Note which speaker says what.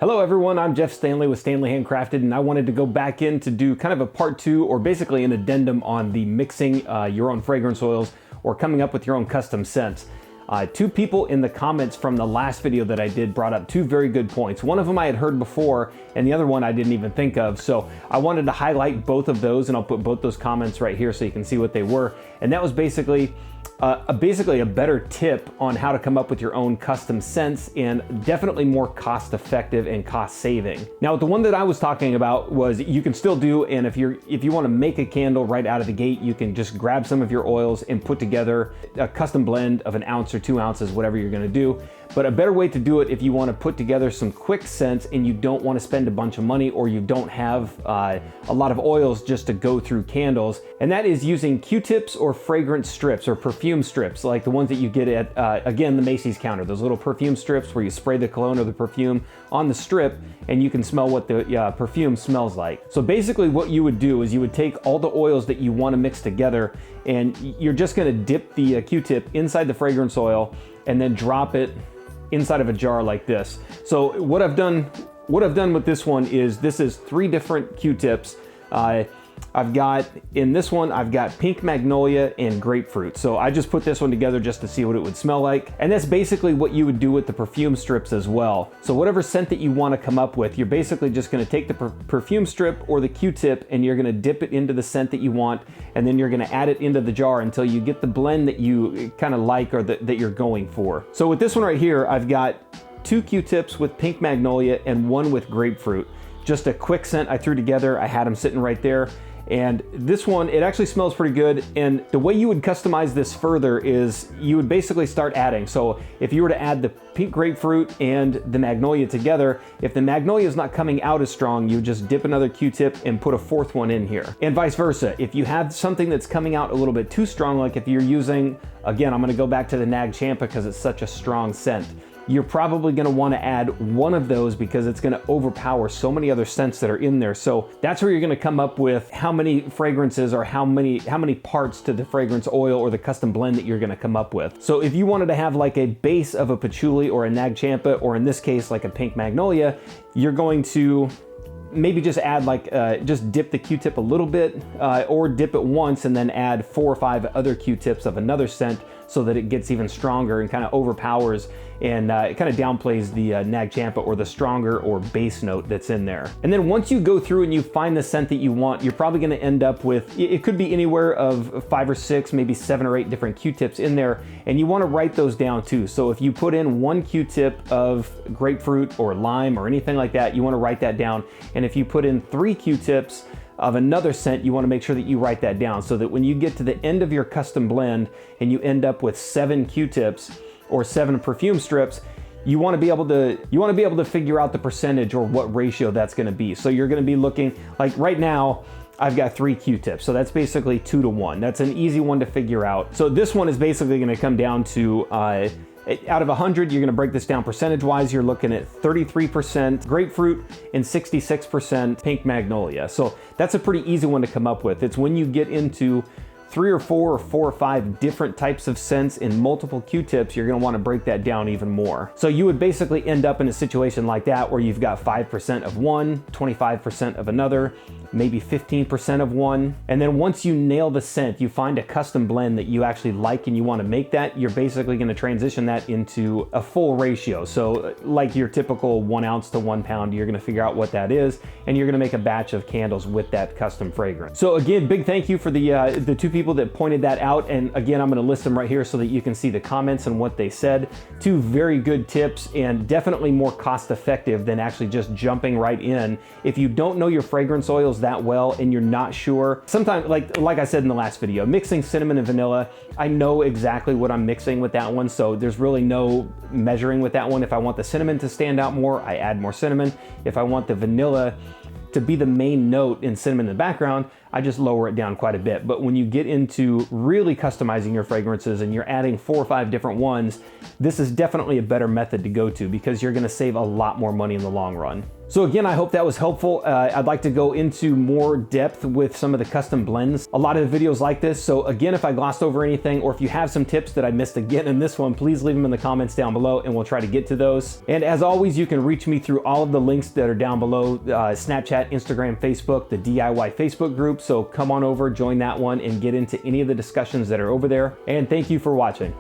Speaker 1: Hello everyone, I'm Jeff Stanley with Standley Handcrafted, and I wanted to go back in to do kind of a part two, or basically an addendum on the mixing your own fragrance oils or coming up with your own custom scents. Two people in the comments from the last video that I did brought up two very good points. One of them I had heard before, and the other one I didn't even think of. So I wanted to highlight both of those, and I'll put both those comments right here so you can see what they were. And that was basically a better tip on how to come up with your own custom scents, and definitely more cost effective and cost saving. Now, the one that I was talking about was you can still do, and if you want to make a candle right out of the gate, you can just grab some of your oils and put together a custom blend of 1 ounce or 2 ounces, whatever you're going to do. But a better way to do it if you want to put together some quick scents and you don't want to spend a bunch of money, or you don't have a lot of oils just to go through candles, and that is using Q-tips or fragrance strips or perfume strips, like the ones that you get at, again, the Macy's counter. Those little perfume strips where you spray the cologne or the perfume on the strip and you can smell what the perfume smells like. So basically what you would do is you would take all the oils that you want to mix together, and you're just going to dip the Q-tip inside the fragrance oil and then drop it inside of a jar like this. So what I've done with this one is, this is 3 different Q-tips. In this one, I've got pink magnolia and grapefruit. So I just put this one together just to see what it would smell like. And that's basically what you would do with the perfume strips as well. So whatever scent that you want to come up with, you're basically just going to take the perfume strip or the Q-tip, and you're going to dip it into the scent that you want, and then you're going to add it into the jar until you get the blend that you kind of like, or that you're going for. So with this one right here, I've got 2 Q-tips with pink magnolia and 1 with grapefruit. Just a quick scent I threw together. I had them sitting right there. And this one, it actually smells pretty good. And the way you would customize this further is you would basically start adding. So if you were to add the pink grapefruit and the magnolia together, if the magnolia is not coming out as strong, you would just dip another Q-tip and put a 4th one in here. And vice versa. If you have something that's coming out a little bit too strong, like if you're using, again, I'm gonna go back to the Nag Champa because it's such a strong scent, you're probably going to want to add 1 of those because it's going to overpower so many other scents that are in there. So that's where you're going to come up with how many fragrances or how many parts to the fragrance oil or the custom blend that you're going to come up with. So if you wanted to have like a base of a patchouli or a Nag Champa, or in this case like a pink magnolia, you're going to maybe just add just dip the Q-tip a little bit, or dip it once and then add 4 or 5 other Q-tips of another scent, so that it gets even stronger and kind of overpowers, and it kind of downplays the Nag Champa or the stronger or base note that's in there. And then once you go through and you find the scent that you want, you're probably going to end up with, it could be anywhere of 5 or 6, maybe 7 or 8 different Q-tips in there, and you want to write those down too. So if you put in 1 Q-tip of grapefruit or lime or anything like that, you want to write that down. And if you put in 3 Q-tips of another scent, you want to make sure that you write that down, so that when you get to the end of your custom blend and you end up with 7 Q-tips or 7 perfume strips, you want to be able to figure out the percentage or what ratio that's going to be. So you're going to be looking, like right now I've got 3 Q-tips, so that's basically 2 to 1. That's an easy one to figure out. So this one is basically going to come down to out of 100, you're going to break this down percentage-wise. You're looking at 33% grapefruit and 66% pink magnolia. So that's a pretty easy one to come up with. It's when you get into 3 or 4 or 5 different types of scents in multiple Q-tips, you're going to want to break that down even more. So you would basically end up in a situation like that where you've got 5% of one, 25% of another, maybe 15% of one. And then once you nail the scent, you find a custom blend that you actually like and you want to make that, you're basically going to transition that into a full ratio. So like your typical 1 ounce to 1 pound, you're going to figure out what that is, and you're going to make a batch of candles with that custom fragrance. So again, big thank you for the 2 people that pointed that out. And again, I'm going to list them right here so that you can see the comments and what they said. 2 very good tips, and definitely more cost effective than actually just jumping right in. If you don't know your fragrance oils that well and you're not sure, sometimes like I said in the last video, mixing cinnamon and vanilla, I know exactly what I'm mixing with that one, so there's really no measuring with that one. If I want the cinnamon to stand out more, I add more cinnamon. If I want the vanilla to be the main note in cinnamon in the background, I just lower it down quite a bit. But when you get into really customizing your fragrances and you're adding 4 or 5 different ones, this is definitely a better method to go to because you're gonna save a lot more money in the long run. So again, I hope that was helpful. I'd like to go into more depth with some of the custom blends. A lot of the videos like this. So again, if I glossed over anything, or if you have some tips that I missed again in this one, please leave them in the comments down below and we'll try to get to those. And as always, you can reach me through all of the links that are down below, Snapchat, Instagram, Facebook, the DIY Facebook group. So come on over, join that one and get into any of the discussions that are over there. And thank you for watching.